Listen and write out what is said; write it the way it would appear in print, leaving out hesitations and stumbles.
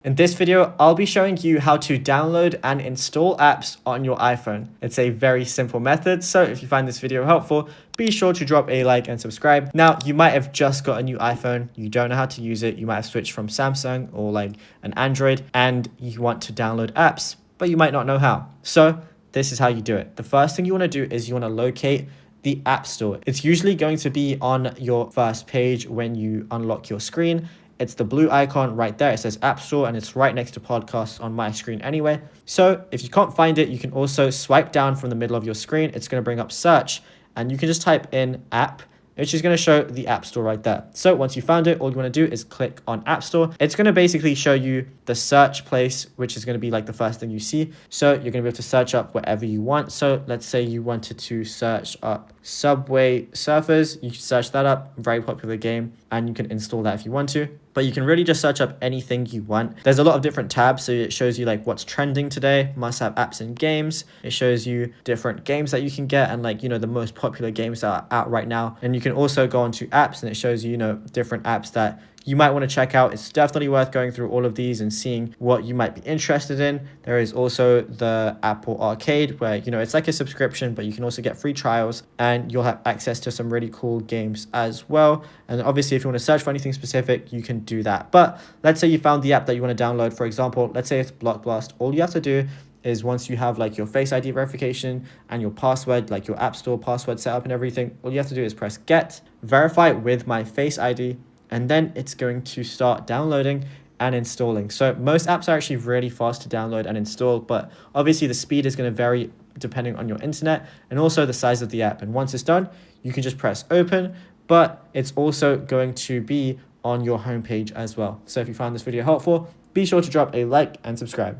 In this video, I'll be showing you how to download and install apps on your iPhone. It's a very simple method, so if you find this video helpful, be sure to drop a like and subscribe. Now, you might have just got a new iPhone, you don't know how to use it, you might have switched from Samsung or like an Android, and you want to download apps, but you might not know how. So this is how you do it. The first thing you want to do is you want to locate the App Store. It's usually going to be on your first page when you unlock your screen. It's the blue icon right there. It says App Store and it's right next to podcasts on my screen anyway. So if you can't find it, you can also swipe down from the middle of your screen. It's going to bring up search and you can just type in app, which is going to show the App Store right there. So once you found it, all you want to do is click on App Store. It's going to basically show you the search place, which is going to be like the first thing you see. So you're going to be able to search up whatever you want. So let's say you wanted to search up Subway Surfers. You can search that up, very popular game, and you can install that if you want to. But you can really just search up anything you want. There's a lot of different tabs, so it shows you like what's trending today, must-have apps and games. It shows you different games that you can get and like, the most popular games that are out right now. And you can also go onto apps and it shows you, different apps that you might want to check out. It's definitely worth going through all of these and seeing what you might be interested in. There is also the Apple Arcade where, it's like a subscription, but you can also get free trials and you'll have access to some really cool games as well. And obviously, if you want to search for anything specific, you can do that. But let's say you found the app that you want to download. For example, let's say it's Block Blast. All you have to do is once you have like your Face ID verification and your password, like your App Store password set up and everything, all you have to do is press get, verify with my Face ID, and then it's going to start downloading and installing. So most apps are actually really fast to download and install, but obviously the speed is going to vary depending on your internet and also the size of the app. And once it's done, you can just press open, but it's also going to be on your homepage as well. So if you found this video helpful, be sure to drop a like and subscribe.